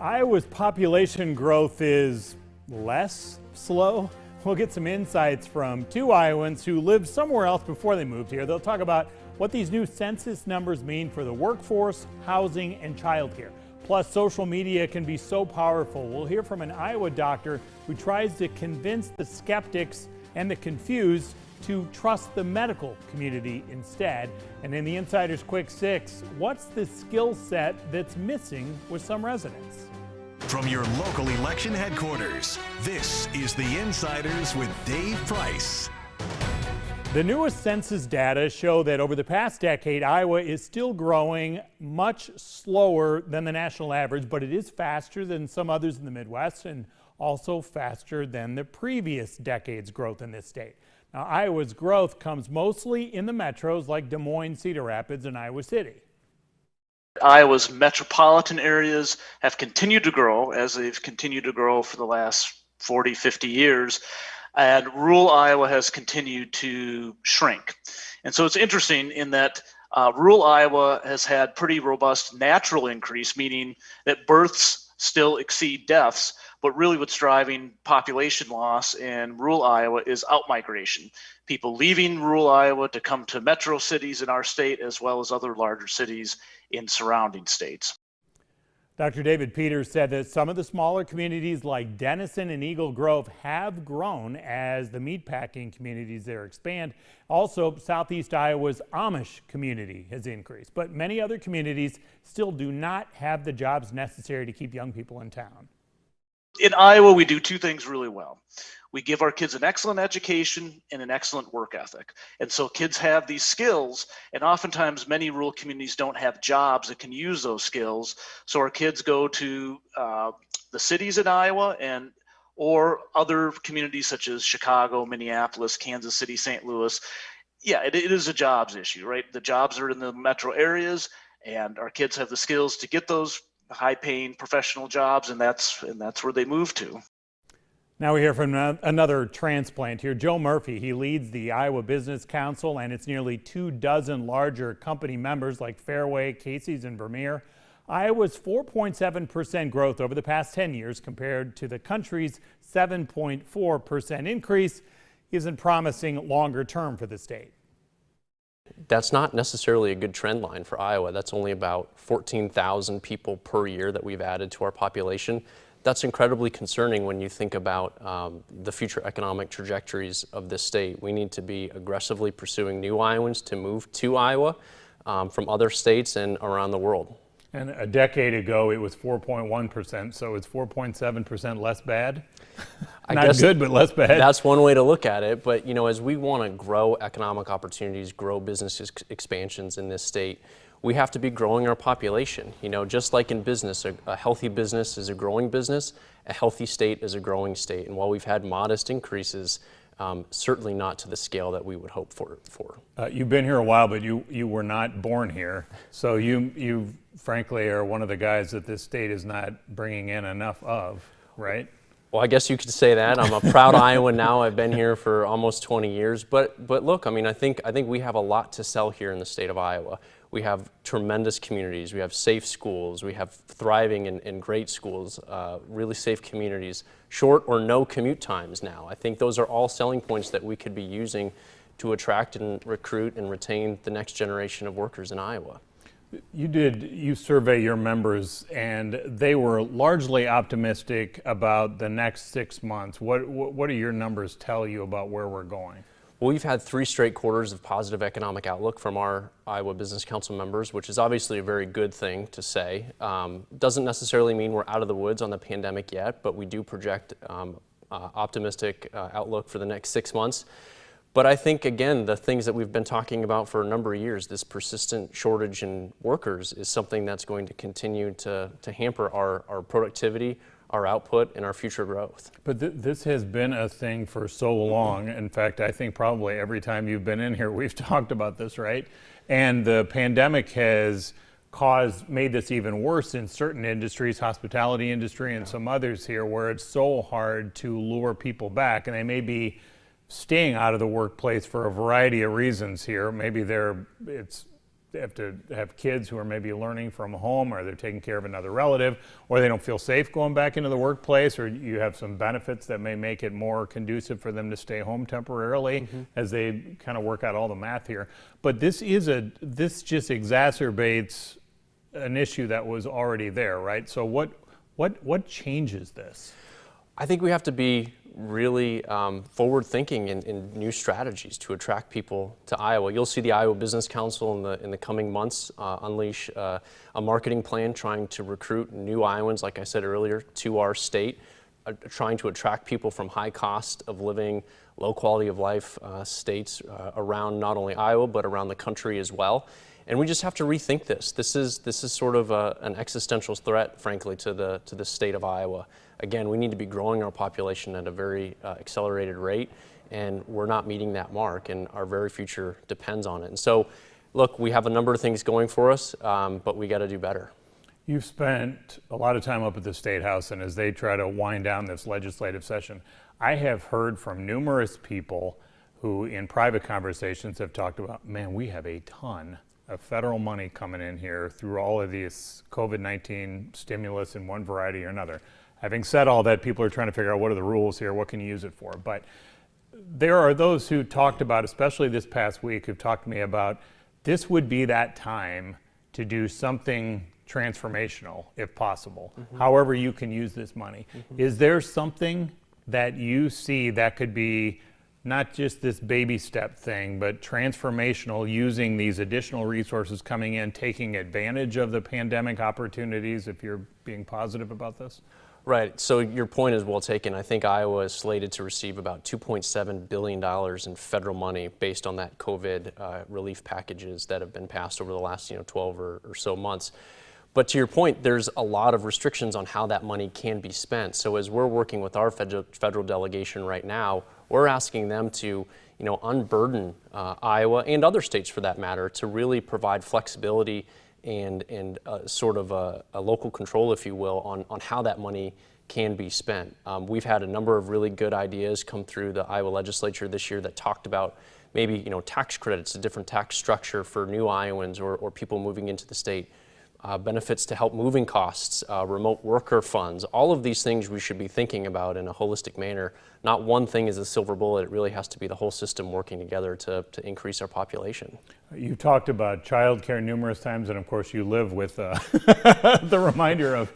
Iowa's population growth is less slow. We'll get some insights from two Iowans who lived somewhere else before they moved here. They'll talk about what these new census numbers mean for the workforce, housing, and childcare. Plus, social media can be so powerful. We'll hear from an Iowa doctor who tries to convince the skeptics and the confused to trust the medical community instead. And in the Insider's Quick Six, what's the skill set that's missing with some residents? From your local election headquarters, this is the Insiders with Dave Price. The newest census data show that over the past decade, Iowa is still growing much slower than the national average, but it is faster than some others in the Midwest and also faster than the previous decade's growth in this state. Now, Iowa's growth comes mostly in the metros like Des Moines, Cedar Rapids, and Iowa City. Iowa's metropolitan areas have continued to grow as they've continued to grow for the last 40, 50 years, and rural Iowa has continued to shrink. And so it's interesting in that rural Iowa has had pretty robust natural increase, meaning that births still exceed deaths, but really what's driving population loss in rural Iowa is outmigration. People leaving rural Iowa to come to metro cities in our state as well as other larger cities in surrounding states. Dr. David Peters said that some of the smaller communities like Denison and Eagle Grove have grown as the meatpacking communities there expand. Also, Southeast Iowa's Amish community has increased, but many other communities still do not have the jobs necessary to keep young people in town. In Iowa, we do two things really well. We give our kids an excellent education and an excellent work ethic. And so kids have these skills, and oftentimes many rural communities don't have jobs that can use those skills. So our kids go to the cities in Iowa or other communities such as Chicago, Minneapolis, Kansas City, St. Louis. Yeah, it is a jobs issue, right? The jobs are in the metro areas, and our kids have the skills to get those high-paying professional jobs, and that's where they move to. Now we hear from another transplant here, Joe Murphy. He leads the Iowa Business Council and its nearly 24 larger company members like Fairway, Casey's, and Vermeer. Iowa's 4.7% growth over the past 10 years compared to the country's 7.4% increase isn't promising longer term for the state. That's not necessarily a good trend line for Iowa. That's only about 14,000 people per year that we've added to our population. That's incredibly concerning when you think about the future economic trajectories of this state. We need to be aggressively pursuing new Iowans to move to Iowa from other states and around the world. And a decade ago, it was 4.1%, so it's 4.7% less bad? Not good, but less bad. That's one way to look at it. But, you know, as we want to grow economic opportunities, grow business expansions in this state, we have to be growing our population. You know, just like in business, a healthy business is a growing business, a healthy state is a growing state. And while we've had modest increases, certainly not to the scale that we would hope for. You've been here a while, but you were not born here. So you frankly are one of the guys that this state is not bringing in enough of, right? Well, I guess you could say that. I'm a proud Iowan now. I've been here for almost 20 years. But look, I mean, I think we have a lot to sell here in the state of Iowa. We have tremendous communities. We have safe schools. We have thriving and great schools, really safe communities, short or no commute times now. I think those are all selling points that we could be using to attract and recruit and retain the next generation of workers in Iowa. You survey your members, and they were largely optimistic about the next 6 months. What do your numbers tell you about where we're going? Well, we've had 3 straight quarters of positive economic outlook from our Iowa Business Council members, which is obviously a very good thing to say. Doesn't necessarily mean we're out of the woods on the pandemic yet, but we do project optimistic outlook for the next 6 months. But I think, again, the things that we've been talking about for a number of years, this persistent shortage in workers is something that's going to continue to hamper our productivity, our output, and our future growth. But this has been a thing for so long. In fact, I think probably every time you've been in here, we've talked about this, right? And the pandemic has made this even worse in certain industries, hospitality industry and some others here, where it's so hard to lure people back. And they may be staying out of the workplace for a variety of reasons here. Maybe it's have to have kids who are maybe learning from home, or they're taking care of another relative, or they don't feel safe going back into the workplace, or you have some benefits that may make it more conducive for them to stay home temporarily as they kind of work out all the math here. But this just exacerbates an issue that was already there, right? So what changes this? I think we have to be really forward-thinking in new strategies to attract people to Iowa. You'll see the Iowa Business Council in the coming months unleash a marketing plan trying to recruit new Iowans, like I said earlier, to our state, trying to attract people from high cost of living, low quality of life states around not only Iowa but around the country as well. And we just have to rethink this. This is sort of an existential threat, frankly, to the state of Iowa. Again, we need to be growing our population at a very accelerated rate, and we're not meeting that mark, and our very future depends on it. And so, look, we have a number of things going for us, but we got to do better. You've spent a lot of time up at the State House, and as they try to wind down this legislative session, I have heard from numerous people who in private conversations have talked about, man, we have a ton of federal money coming in here through all of these COVID-19 stimulus in one variety or another. Having said all that, people are trying to figure out what are the rules here, what can you use it for? But there are those who talked about, especially this past week, who've talked to me about this would be that time to do something transformational, if possible, however you can use this money. Is there something that you see that could be not just this baby step thing, but transformational, using these additional resources coming in, taking advantage of the pandemic opportunities, if you're being positive about this? Right, so your point is well taken. I think Iowa is slated to receive about $2.7 billion in federal money based on that COVID relief packages that have been passed over the last 12 or so months. But to your point, there's a lot of restrictions on how that money can be spent. So as we're working with our federal delegation right now, we're asking them to unburden Iowa and other states for that matter to really provide flexibility and sort of a local control, if you will, on how that money can be spent. We've had a number of really good ideas come through the Iowa legislature this year that talked about maybe tax credits, a different tax structure for new Iowans or people moving into the state, benefits to help moving costs, remote worker funds. All of these things we should be thinking about in a holistic manner. Not one thing is a silver bullet. It really has to be the whole system working together to increase our population. You talked about childcare numerous times, and of course you live with the reminder of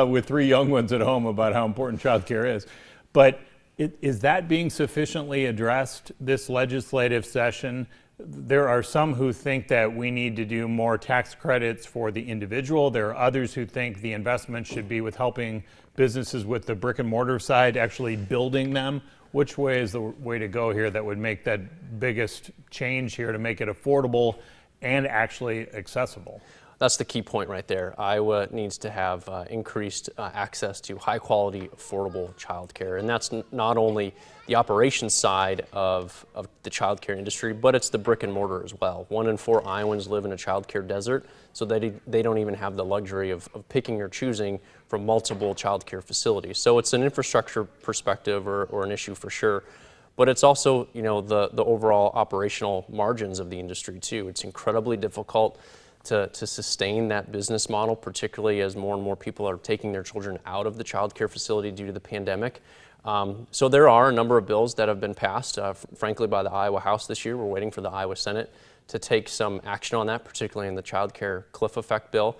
with 3 young ones at home about how important childcare is. But is that being sufficiently addressed this legislative session? There are some who think that we need to do more tax credits for the individual. There are others who think the investment should be with helping businesses with the brick and mortar side, actually building them. Which way is the way to go here that would make that biggest change here to make it affordable and actually accessible? That's the key point right there. Iowa needs to have increased access to high quality, affordable childcare. And that's not only the operations side of the childcare industry, but it's the brick and mortar as well. 1 in 4 Iowans live in a childcare desert, so they don't even have the luxury of picking or choosing from multiple childcare facilities. So it's an infrastructure perspective or an issue for sure. But it's also, the overall operational margins of the industry too. It's incredibly difficult to sustain that business model, particularly as more and more people are taking their children out of the child care facility due to the pandemic. So there are a number of bills that have been passed, frankly, by the Iowa House this year. We're waiting for the Iowa Senate to take some action on that, particularly in the child care cliff effect bill.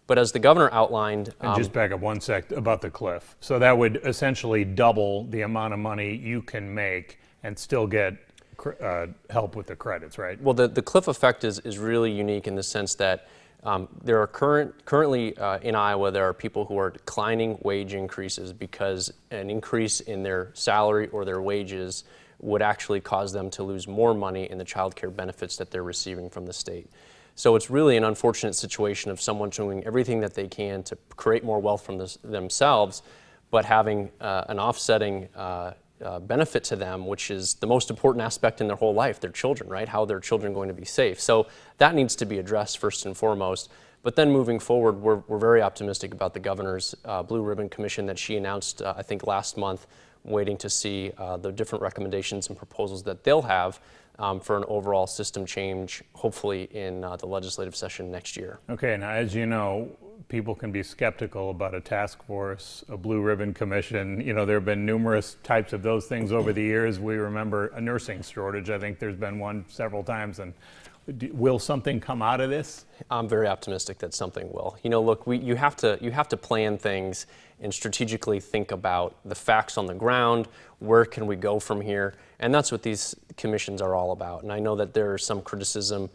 But as the governor outlined... And just back up one sec about the cliff. So that would essentially double the amount of money you can make and still get help with the credits, right? Well, the cliff effect is really unique in the sense that there are currently in Iowa, there are people who are declining wage increases because an increase in their salary or their wages would actually cause them to lose more money in the child care benefits that they're receiving from the state. So it's really an unfortunate situation of someone doing everything that they can to create more wealth from themselves, but having an offsetting benefit to them, which is the most important aspect in their whole life, their children, right? How are their children going to be safe? So that needs to be addressed first and foremost. But then moving forward, we're very optimistic about the governor's Blue Ribbon Commission that she announced, I think, last month, waiting to see the different recommendations and proposals that they'll have for an overall system change, hopefully in the legislative session next year. Okay, now as you know, people can be skeptical about a task force, a Blue Ribbon Commission. You know, there have been numerous types of those things over the years. We remember a nursing shortage. I think there's been one several times. And will something come out of this? I'm very optimistic that something will. You know, look, you have to plan things and strategically think about the facts on the ground. Where can we go from here? And that's what these commissions are all about. And I know that there is some criticism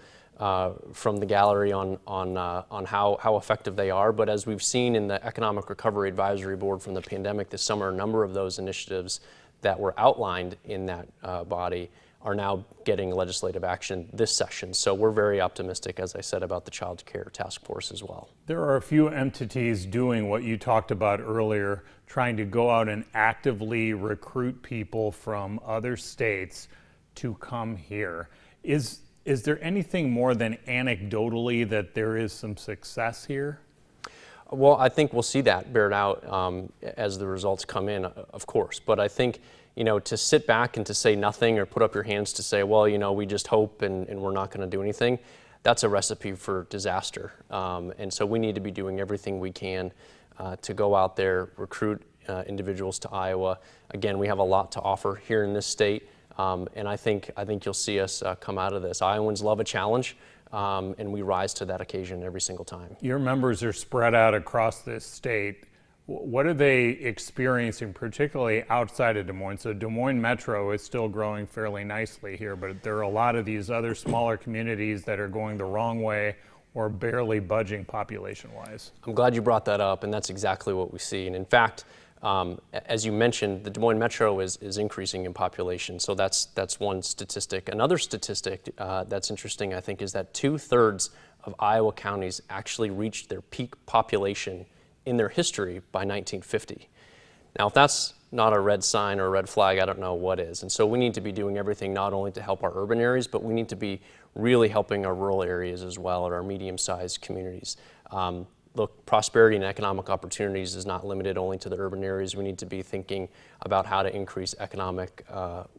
from the gallery on how effective they are. But as we've seen in the Economic Recovery Advisory Board from the pandemic this summer, a number of those initiatives that were outlined in that body are now getting legislative action this session. So we're very optimistic, as I said, about the Child Care Task Force as well. There are a few entities doing what you talked about earlier, trying to go out and actively recruit people from other states to come here. Is there anything more than anecdotally that there is some success here? Well, I think we'll see that bear out as the results come in, of course. But I think, you know, to sit back and to say nothing or put up your hands to say, well, you know, we just hope and we're not going to do anything, that's a recipe for disaster. And so we need to be doing everything we can to go out there, recruit individuals to Iowa. Again, we have a lot to offer here in this state. And I think you'll see us come out of this. Iowans love a challenge, and we rise to that occasion every single time. Your members are spread out across this state. What are they experiencing, particularly outside of Des Moines? So Des Moines Metro is still growing fairly nicely here, but there are a lot of these other smaller communities that are going the wrong way or barely budging population-wise. I'm glad you brought that up, and that's exactly what we see. And in fact, as you mentioned, the Des Moines Metro is increasing in population, so that's one statistic. Another statistic that's interesting, I think, is that 2/3 of Iowa counties actually reached their peak population in their history by 1950. Now, if that's not a red sign or a red flag, I don't know what is. And so we need to be doing everything not only to help our urban areas, but we need to be really helping our rural areas as well, or our medium-sized communities. Look, prosperity and economic opportunities is not limited only to the urban areas. We need to be thinking about how to increase economic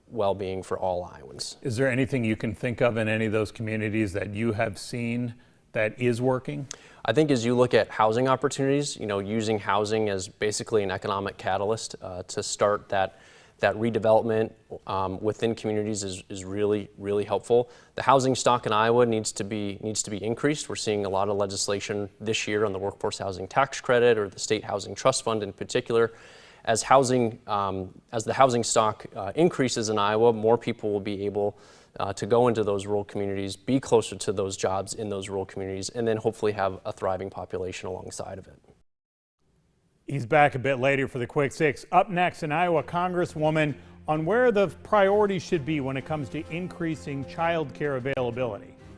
well-being for all Iowans. Is there anything you can think of in any of those communities that you have seen that is working? I think as you look at housing opportunities, you know, using housing as basically an economic catalyst to start that redevelopment within communities is really, really helpful. The housing stock in Iowa needs to be increased. We're seeing a lot of legislation this year on the workforce housing tax credit or the state housing trust fund in particular. As the housing stock increases in Iowa, more people will be able to go into those rural communities, be closer to those jobs in those rural communities, and then hopefully have a thriving population alongside of it. He's back a bit later for the Quick Six. Up next, an Iowa Congresswoman on where the priorities should be when it comes to increasing child care availability.